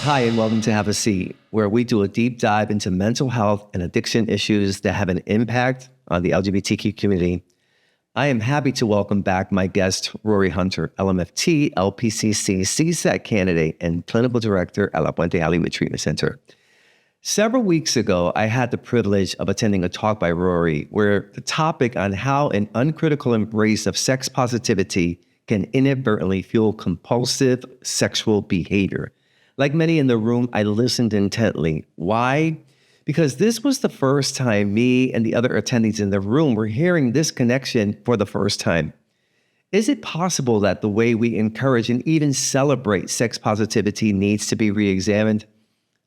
Hi, and welcome to Have a Seat, where we do a deep dive into mental health and addiction issues that have an impact on the LGBTQ community. I am happy to welcome back my guest, Rory Hunter, LMFT, LPCC, CSEC candidate, and clinical director at La Fuente Hollywood Treatment Center. Several weeks ago, I had the privilege of attending a talk by Rory where the topic on how an uncritical embrace of sex positivity can inadvertently fuel compulsive sexual behavior. Like many in the room, I listened intently. Why? Because this was the first time me and the other attendees in the room were hearing this connection for the first time. Is it possible that the way we encourage and even celebrate sex positivity needs to be re-examined?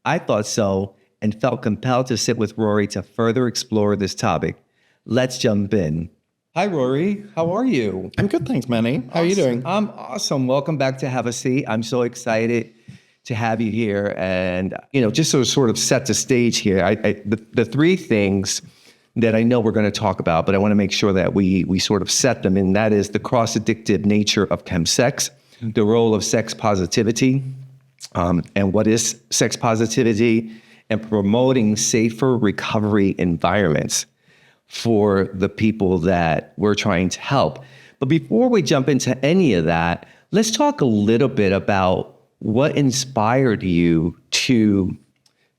I thought so and felt compelled to sit with Rory to further explore this topic. Let's jump in. Hi, Rory. How are you? I'm good, thanks, Manny. How are you doing? I'm awesome. Welcome back to Have a Seat. I'm so excited to have you here. And, just to sort of set the stage here, the three things that I know we're going to talk about, but I want to make sure that we sort of set them, and that is the cross-addictive nature of chemsex, the role of sex positivity, and what is sex positivity, and promoting safer recovery environments for the people that we're trying to help. But before we jump into any of that, let's talk a little bit about what inspired you to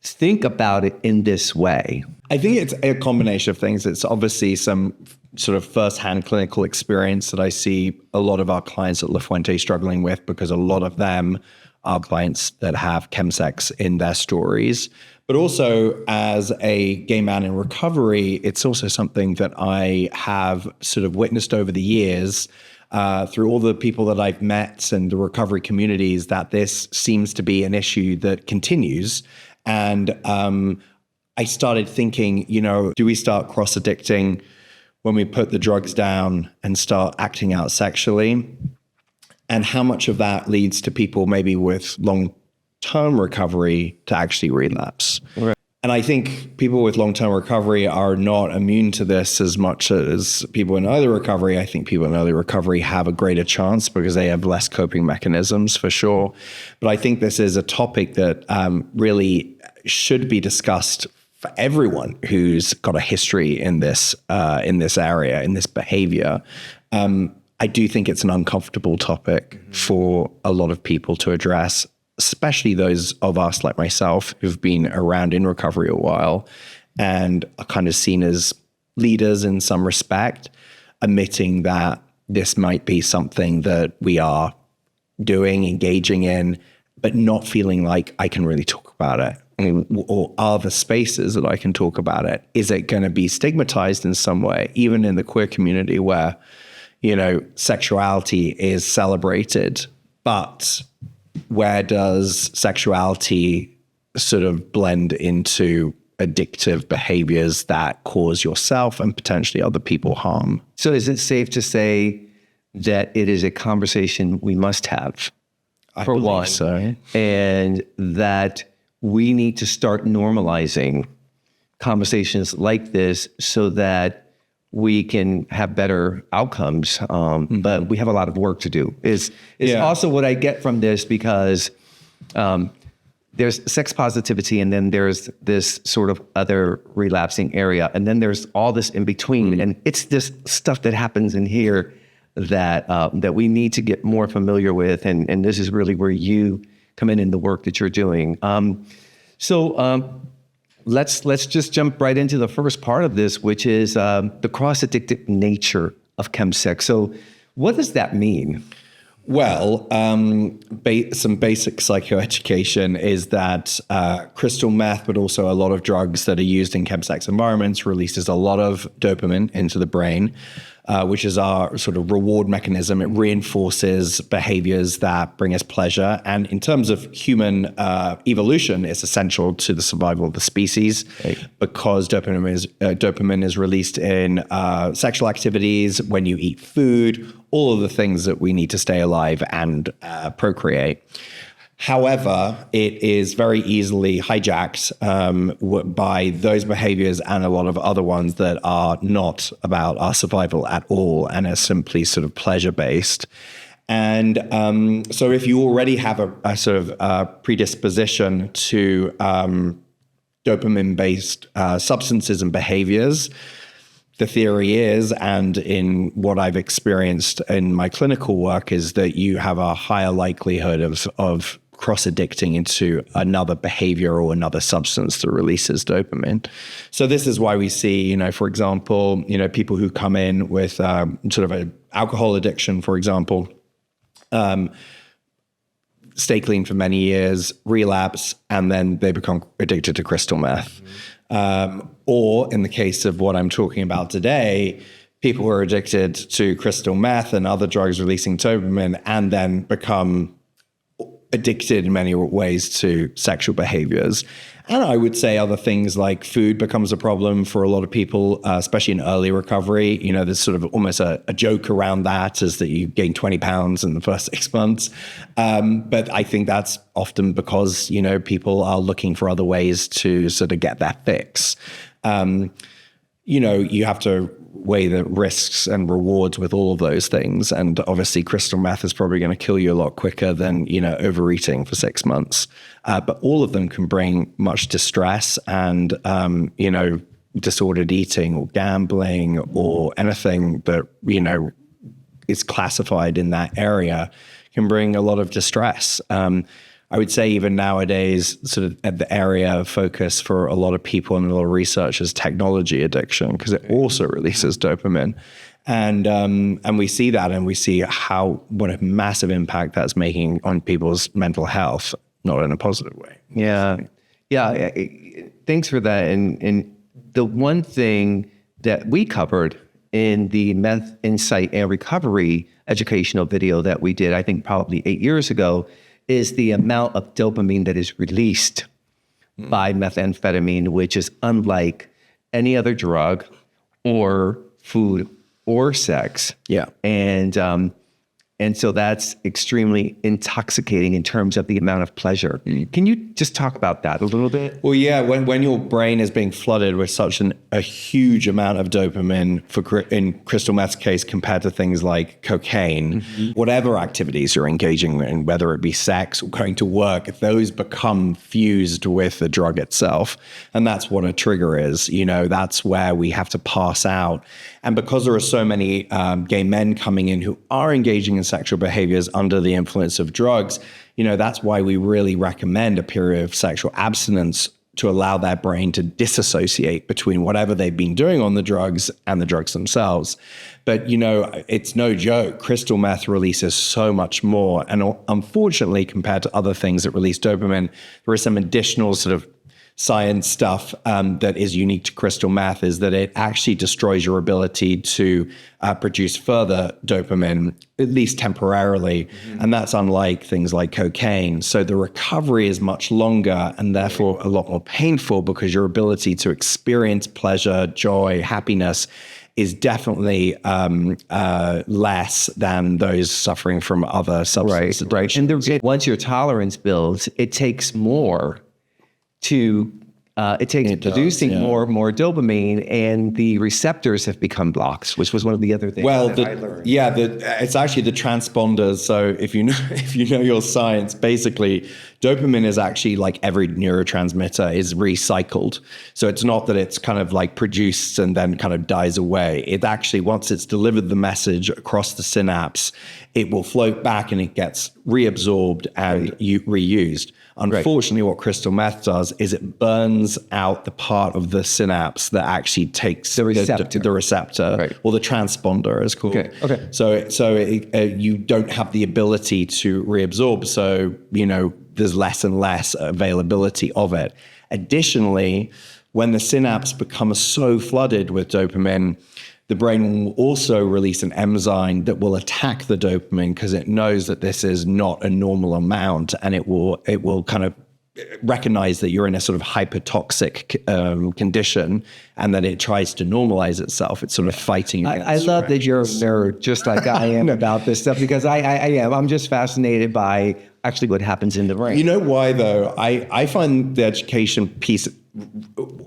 think about it in this way. I think it's a combination of things. It's obviously some sort of firsthand clinical experience that I see a lot of our clients at La Fuente struggling with, because a lot of them are clients that have chemsex in their stories. But also, as a gay man in recovery, it's also something that I have sort of witnessed over the years through all the people that I've met and the recovery communities, that this seems to be an issue that continues. And I started thinking, do we start cross-addicting when we put the drugs down and start acting out sexually? And how much of that leads to people maybe with long-term recovery to actually relapse? Right. And I think people with long-term recovery are not immune to this as much as people in early recovery. I think people in early recovery have a greater chance because they have less coping mechanisms, for sure. But I think this is a topic that really should be discussed for everyone who's got a history in this area, in this behavior. I do think it's an uncomfortable topic for a lot of people to address, especially those of us like myself who've been around in recovery a while and are kind of seen as leaders in some respect, admitting that this might be something that we are doing, engaging in, but not feeling like I can really talk about it. I mean, or are the spaces that I can talk about it? Is it going to be stigmatized in some way, even in the queer community where, sexuality is celebrated, but where does sexuality sort of blend into addictive behaviors that cause yourself and potentially other people harm? So is it safe to say that it is a conversation we must have, for one, so. And that we need to start normalizing conversations like this so that we can have better outcomes, but we have a lot of work to do. Is also what I get from this, because there's sex positivity, and then there's this sort of other relapsing area, and then there's all this in between, and it's this stuff that happens in here that we need to get more familiar with, and this is really where you come in the work that you're doing. Let's just jump right into the first part of this, which is the cross-addictive nature of chemsex. So what does that mean? Well, some basic psychoeducation is that crystal meth, but also a lot of drugs that are used in chemsex environments, releases a lot of dopamine into the brain, which is our sort of reward mechanism. It reinforces behaviors that bring us pleasure. And in terms of human evolution, it's essential to the survival of the species, because dopamine is released in sexual activities, when you eat food, all of the things that we need to stay alive and procreate. However, it is very easily hijacked by those behaviors and a lot of other ones that are not about our survival at all and are simply sort of pleasure-based. And so if you already have a sort of predisposition to dopamine-based substances and behaviors, the theory is, and in what I've experienced in my clinical work, is that you have a higher likelihood of cross-addicting into another behavior or another substance that releases dopamine. So this is why we see, for example, people who come in with sort of an alcohol addiction, for example, stay clean for many years, relapse, and then they become addicted to crystal meth. Or in the case of what I'm talking about today, people who are addicted to crystal meth and other drugs releasing dopamine and then become addicted in many ways to sexual behaviors. And I would say other things like food becomes a problem for a lot of people, especially in early recovery. There's sort of almost a joke around that, is that you gain 20 pounds in the first 6 months. But I think that's often because, people are looking for other ways to sort of get that fix. You have to weigh the risks and rewards with all of those things. And obviously crystal meth is probably going to kill you a lot quicker than, overeating for 6 months. But all of them can bring much distress and, disordered eating or gambling or anything that, is classified in that area can bring a lot of distress. I would say even nowadays, sort of at the area of focus for a lot of people and a lot of research is technology addiction, because it also releases dopamine. And we see that, and we see what a massive impact that's making on people's mental health, not in a positive way. Yeah. Thanks for that. And the one thing that we covered in the Meth Insight and Recovery educational video that we did, I think probably 8 years ago, is the amount of dopamine that is released by methamphetamine, which is unlike any other drug or food or sex. Yeah. And so that's extremely intoxicating in terms of the amount of pleasure. Can you just talk about that a little bit? Well, yeah, when your brain is being flooded with such a huge amount of dopamine, in crystal meth's case, compared to things like cocaine, whatever activities you're engaging in, whether it be sex or going to work, those become fused with the drug itself. And that's what a trigger is. That's where we have to pass out. And because there are so many gay men coming in who are engaging in sexual behaviors under the influence of drugs, that's why we really recommend a period of sexual abstinence to allow their brain to disassociate between whatever they've been doing on the drugs and the drugs themselves. But, it's no joke. Crystal meth releases so much more. And unfortunately, compared to other things that release dopamine, there is some additional sort of science stuff that is unique to crystal meth, is that it actually destroys your ability to produce further dopamine, at least temporarily. And that's unlike things like cocaine. So the recovery is much longer and therefore a lot more painful, because your ability to experience pleasure, joy, happiness is definitely less than those suffering from other substance addiction. And once your tolerance builds, it takes more to producing more dopamine, and the receptors have become blocked, which was one of the other things I learned. It's actually the transponders. So if you know your science, basically dopamine is actually, like every neurotransmitter, is recycled. So it's not that it's kind of like produced and then kind of dies away. It actually, once it's delivered the message across the synapse, it will float back and it gets reabsorbed and reused. Unfortunately, what crystal meth does is it burns out the part of the synapse that actually takes the receptor, or the transponder is called. Okay. So you don't have the ability to reabsorb. So, there's less and less availability of it. Additionally, when the synapse becomes so flooded with dopamine, the brain will also release an enzyme that will attack the dopamine, because it knows that this is not a normal amount, and it will kind of recognize that you're in a sort of hypertoxic condition, and that it tries to normalize itself. It's sort of fighting against I love that you're a nerd, just like I am about this stuff, because I am. I'm just fascinated by actually what happens in the brain. You know why, though? I find the education piece,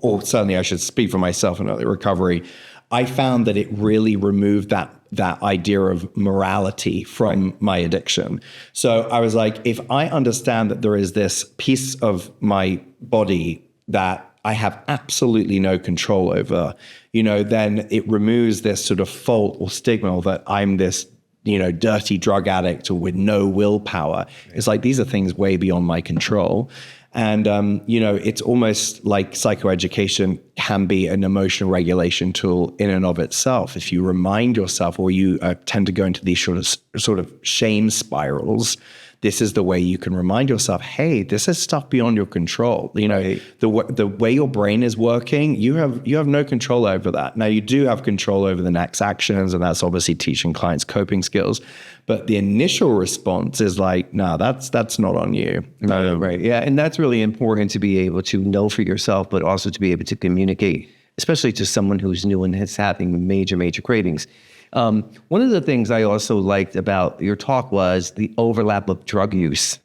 or certainly I should speak for myself in early recovery, I found that it really removed that that idea of morality from my addiction. So I was like, if I understand that there is this piece of my body that I have absolutely no control over, then it removes this sort of fault or stigma that I'm this, dirty drug addict or with no willpower. It's like, these are things way beyond my control. And, it's almost like psychoeducation can be an emotional regulation tool in and of itself. If you remind yourself, or you tend to go into these sort of shame spirals, this is the way you can remind yourself, hey, this is stuff beyond your control. The way your brain is working, you have no control over that. Now, you do have control over the next actions, and that's obviously teaching clients coping skills. But the initial response is like, no, that's not on you. Right. Yeah. And that's really important to be able to know for yourself, but also to be able to communicate, especially to someone who's new and is having major, major cravings. One of the things I also liked about your talk was the overlap of drug use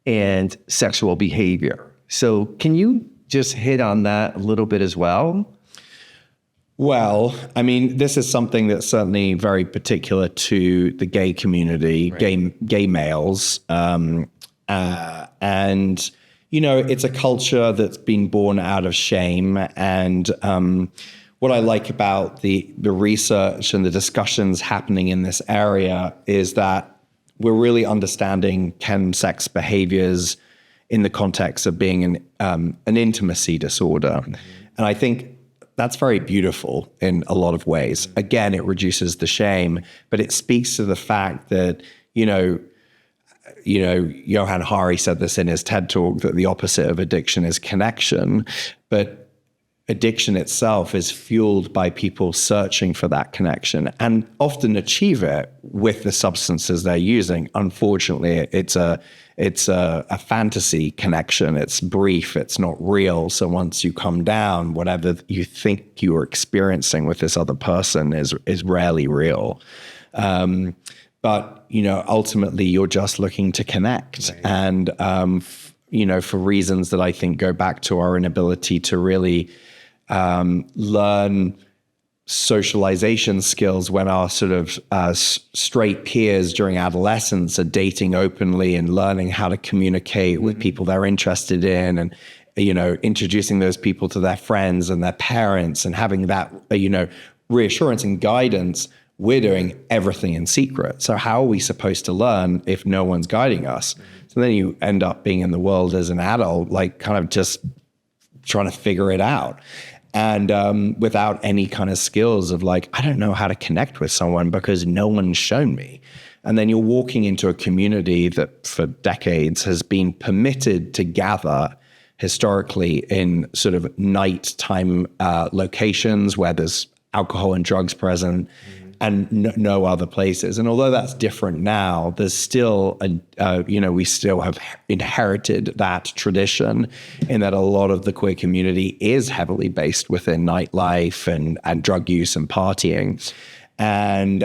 and sexual behavior. So can you just hit on that a little bit as well? Well, I mean, this is something that's certainly very particular to the gay community, right. gay males. And, it's a culture that's been born out of shame. And what I like about the research and the discussions happening in this area is that we're really understanding chemsex behaviors in the context of being an intimacy disorder. Mm-hmm. And I think that's very beautiful in a lot of ways. Again, it reduces the shame, but it speaks to the fact that, Johann Hari said this in his TED Talk, that the opposite of addiction is connection, but addiction itself is fueled by people searching for that connection and often achieve it with the substances they're using. Unfortunately, it's a fantasy connection. It's brief. It's not real. So once you come down, whatever you think you are experiencing with this other person is rarely real. But ultimately, you're just looking to connect. Right. And for reasons that I think go back to our inability to really learn socialization skills when our sort of straight peers during adolescence are dating openly and learning how to communicate with people they're interested in, and introducing those people to their friends and their parents and having that reassurance and guidance. We're doing everything in secret. So how are we supposed to learn if no one's guiding us? So then you end up being in the world as an adult, like kind of just trying to figure it out. And without any kind of skills of like, I don't know how to connect with someone because no one's shown me. And then you're walking into a community that for decades has been permitted to gather historically in sort of nighttime locations where there's alcohol and drugs present. And no other places. And although that's different now, there's still, we still have inherited that tradition in that a lot of the queer community is heavily based within nightlife and drug use and partying. And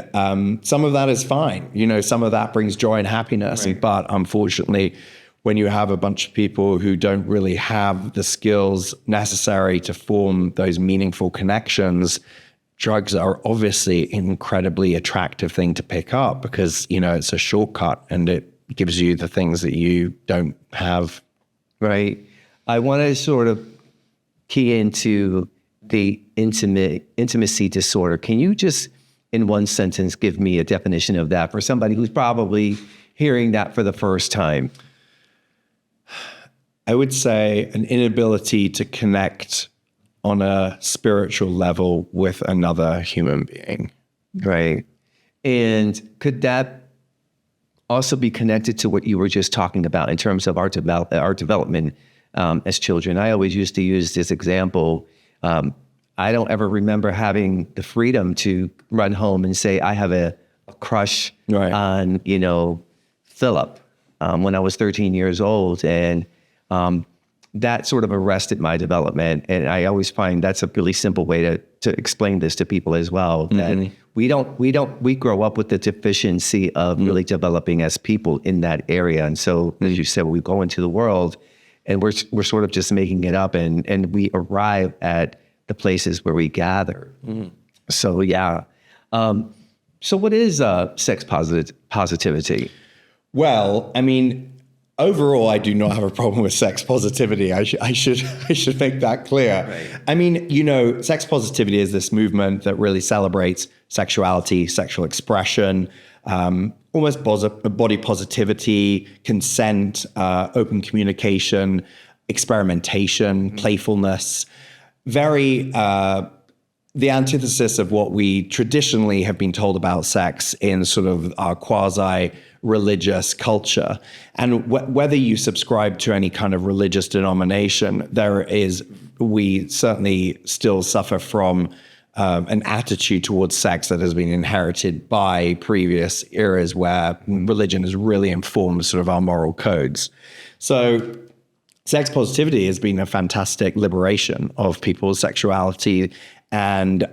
some of that is fine. Some of that brings joy and happiness. Right. But unfortunately, when you have a bunch of people who don't really have the skills necessary to form those meaningful connections, drugs are obviously an incredibly attractive thing to pick up because, it's a shortcut and it gives you the things that you don't have. Right. I want to sort of key into the intimacy disorder. Can you just, in one sentence, give me a definition of that for somebody who's probably hearing that for the first time? I would say an inability to connect on a spiritual level with another human being. Right. And could that also be connected to what you were just talking about in terms of our development as children? I always used to use this example. I don't ever remember having the freedom to run home and say, I have a crush on, Philip when I was 13 years old. And that sort of arrested my development. And I always find that's a really simple way to explain this to people as well. That we grow up with the deficiency of really developing as people in that area. And so, as you said, we go into the world and we're sort of just making it up and we arrive at the places where we gather. So, yeah. So what is sex positivity? Well, I mean, overall, I do not have a problem with sex positivity. I should make that clear. Right. I mean, sex positivity is this movement that really celebrates sexuality, sexual expression, almost body positivity, consent, open communication, experimentation, playfulness. Very the antithesis of what we traditionally have been told about sex in sort of our quasi-religious culture. And whether you subscribe to any kind of religious denomination, we certainly still suffer from an attitude towards sex that has been inherited by previous eras where religion has really informed sort of our moral codes. So sex positivity has been a fantastic liberation of people's sexuality, and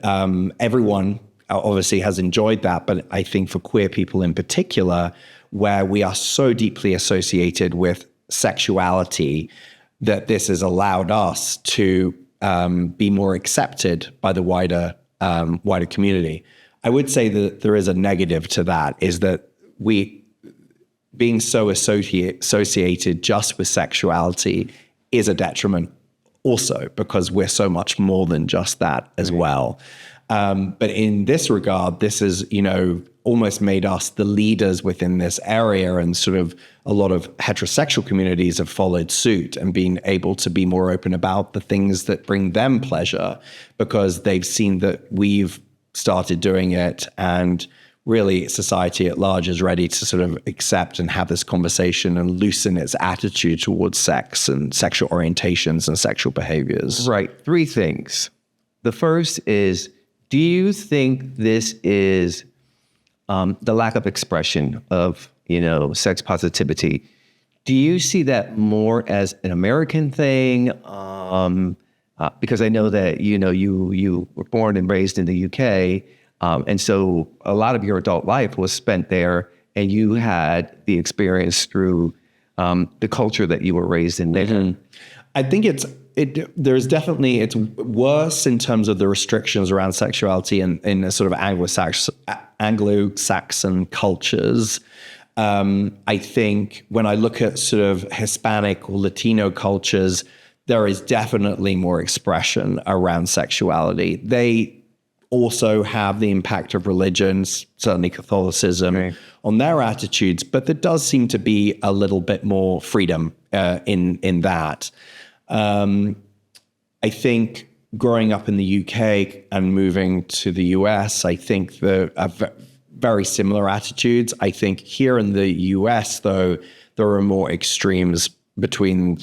everyone obviously has enjoyed that. But I think for queer people in particular, where we are so deeply associated with sexuality, that this has allowed us to be more accepted by the wider community. I would say that there is a negative to that, is that we being so associated just with sexuality is a detriment also, because we're so much more than just that as well. But in this regard, this is, almost made us the leaders within this area, and sort of a lot of heterosexual communities have followed suit and been able to be more open about the things that bring them pleasure, because they've seen that we've started doing it, and really society at large is ready to sort of accept and have this conversation and loosen its attitude towards sex and sexual orientations and sexual behaviors. Right. 3 things. The first is, do you think this is the lack of expression of, sex positivity? Do you see that more as an American thing? Because I know that, you were born and raised in the UK. And so a lot of your adult life was spent there, and you had the experience through the culture that you were raised in there. Mm-hmm. I think it's worse in terms of the restrictions around sexuality in a sort of Anglo-Saxon cultures. I think when I look at sort of Hispanic or Latino cultures, there is definitely more expression around sexuality. They also have the impact of religions, certainly Catholicism, on their attitudes, but there does seem to be a little bit more freedom in that. I think growing up in the UK and moving to the US, I think there are very similar attitudes. I think here in the US, though, there are more extremes between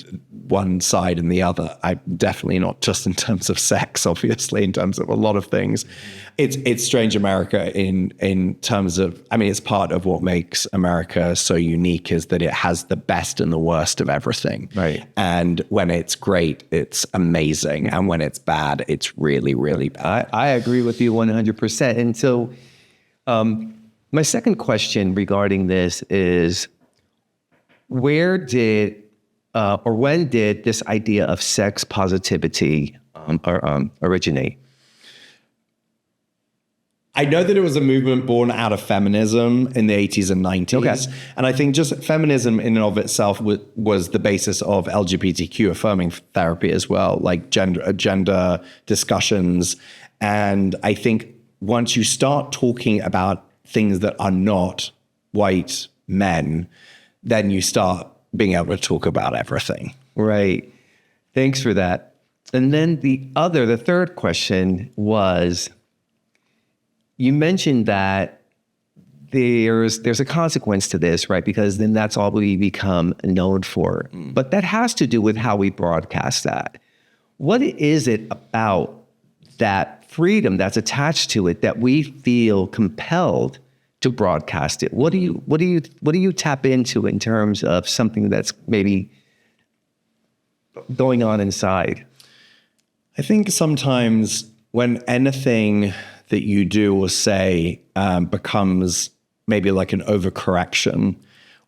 one side and the other. Definitely not just in terms of sex, obviously, in terms of a lot of things. It's strange America in terms of, it's part of what makes America so unique, is that it has the best and the worst of everything. Right. And when it's great, it's amazing. And when it's bad, it's really, really bad. I agree with you 100%. And so my second question regarding this is, where did or when did this idea of sex positivity originate? I know that it was a movement born out of feminism in the 80s and 90s. Okay. And I think just feminism in and of itself was the basis of LGBTQ affirming therapy as well, like gender discussions. And I think once you start talking about things that are not white men, then you start being able to talk about everything. Right. Thanks for that. And then the third question was, you mentioned that there's a consequence to this, right? Because then that's all we become known for. But that has to do with how we broadcast that. What is it about that freedom that's attached to it that we feel compelled to broadcast it? What do you tap into in terms of something that's maybe going on inside? I think sometimes when anything that you do or say becomes maybe like an overcorrection,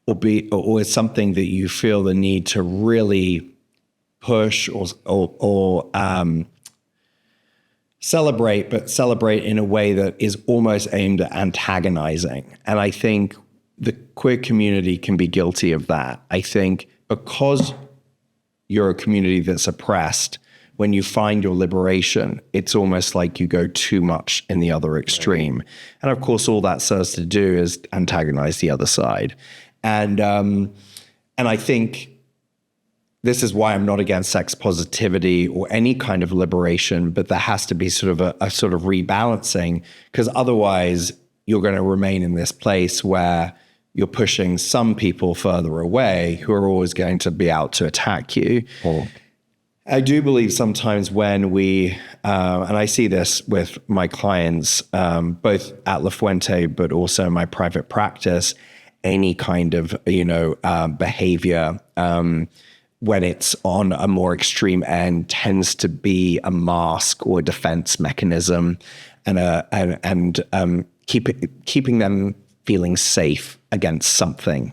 or is something that you feel the need to really push or celebrate, but celebrate in a way that is almost aimed at antagonizing. And I think the queer community can be guilty of that. I think because you're a community that's oppressed, when you find your liberation, it's almost like you go too much in the other extreme. Right. And of course, all that serves to do is antagonize the other side. And I think this is why I'm not against sex positivity or any kind of liberation, but there has to be sort of a sort of rebalancing, because otherwise you're going to remain in this place where you're pushing some people further away who are always going to be out to attack you. Oh. I do believe sometimes when we, and I see this with my clients, both at La Fuente, but also in my private practice, any kind of, behavior, when it's on a more extreme end, tends to be a mask or a defense mechanism, and keeping them feeling safe against something,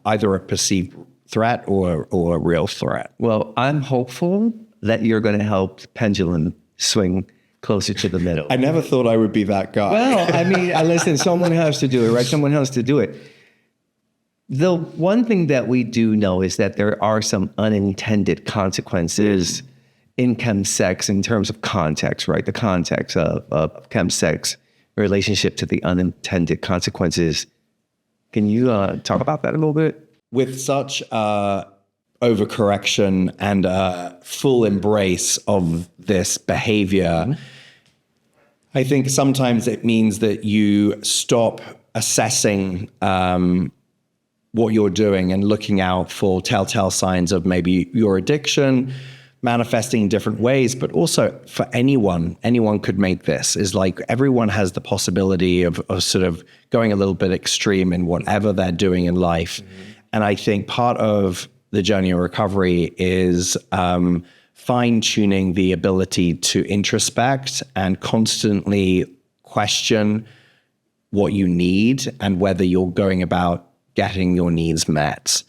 either a perceived threat or a real threat. Well, I'm hopeful that you're going to help the pendulum swing closer to the middle. I never thought I would be that guy. Well, I mean, listen, someone has to do it, right? Someone has to do it. The one thing that we do know is that there are some unintended consequences in chemsex in terms of context, right? The context of chemsex in relationship to the unintended consequences. Can you talk about that a little bit? With such overcorrection and full embrace of this behavior, I think sometimes it means that you stop assessing what you're doing and looking out for telltale signs of maybe your addiction manifesting in different ways, but also for anyone could make this. Is like everyone has the possibility of sort of going a little bit extreme in whatever they're doing in life. Mm-hmm. And I think part of the journey of recovery is fine-tuning the ability to introspect and constantly question what you need and whether you're going about getting your needs met.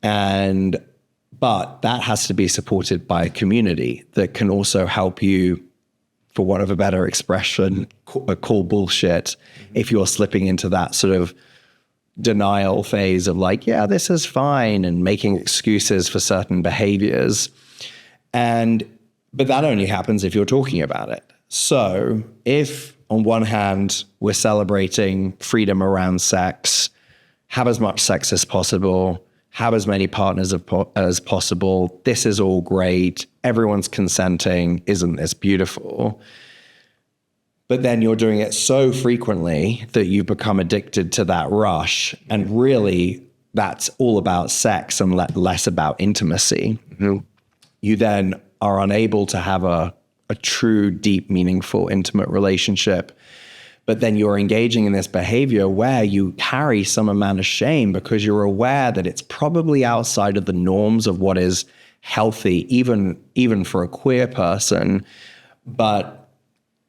But that has to be supported by a community that can also help you, for want of a better expression, call bullshit if you're slipping into that sort of denial phase of like, yeah, this is fine, and making excuses for certain behaviors. But that only happens if you're talking about it. So if on one hand, we're celebrating freedom around sex, have as much sex as possible, have as many partners as possible, this is all great, everyone's consenting, isn't this beautiful? But then you're doing it so frequently that you become addicted to that rush. And really, that's all about sex and less about intimacy. Mm-hmm. You then are unable to have a true, deep, meaningful, intimate relationship. But then you're engaging in this behavior where you carry some amount of shame because you're aware that it's probably outside of the norms of what is healthy, even for a queer person. But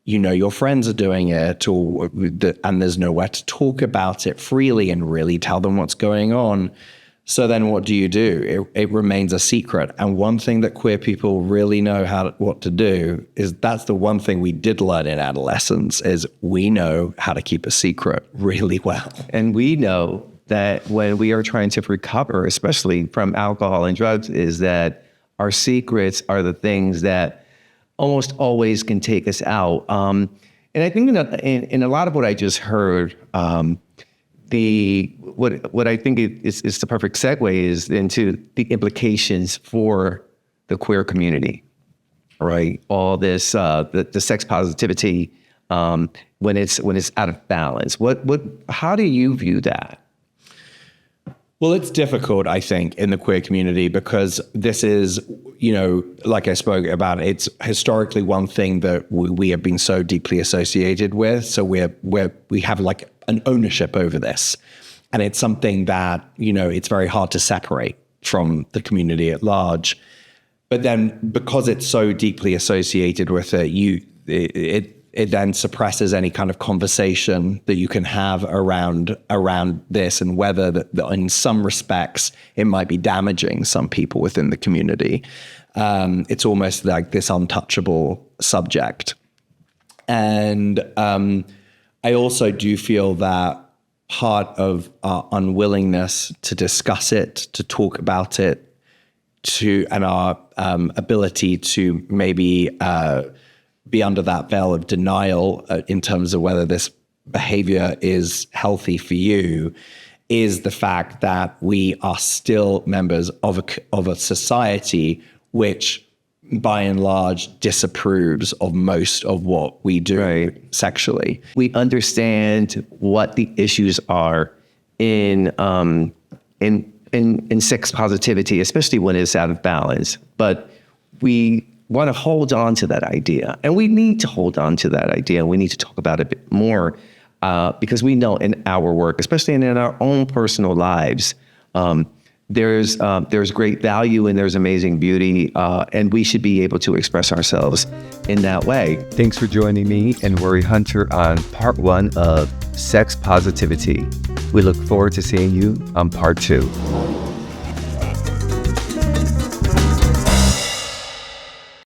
your friends are doing it, and there's nowhere to talk about it freely and really tell them what's going on. So then what do? It remains a secret. And one thing that queer people really know what to do is that's the one thing we did learn in adolescence is we know how to keep a secret really well. And we know that when we are trying to recover, especially from alcohol and drugs, is that our secrets are the things that almost always can take us out. And I think in a lot of what I just heard, what I think is the perfect segue is into the implications for the queer community, right? All this, the sex positivity, when it's out of balance. How do you view that? Well, it's difficult, I think, in the queer community because this is, like I spoke about, it's historically one thing that we have been so deeply associated with. So we have like an ownership over this. And it's something that, it's very hard to separate from the community at large. But then because it's so deeply associated with it, it then suppresses any kind of conversation that you can have around this and whether that in some respects it might be damaging some people within the community. It's almost like this untouchable subject. And I also do feel that part of our unwillingness to discuss it, to talk about it, and our ability to maybe be under that veil of denial in terms of whether this behavior is healthy for you, is the fact that we are still members of a society which, by and large, disapproves of most of what we do sexually. We understand what the issues are in sex positivity, especially when it's out of balance. But we want to hold on to that idea, and we need to hold on to that idea. We need to talk about it a bit more because we know in our work, especially in our own personal lives, there's great value and there's amazing beauty, and we should be able to express ourselves in that way. Thanks for joining me and Rory Hunter on part 1 of Sex Positivity. We look forward to seeing you on part 2.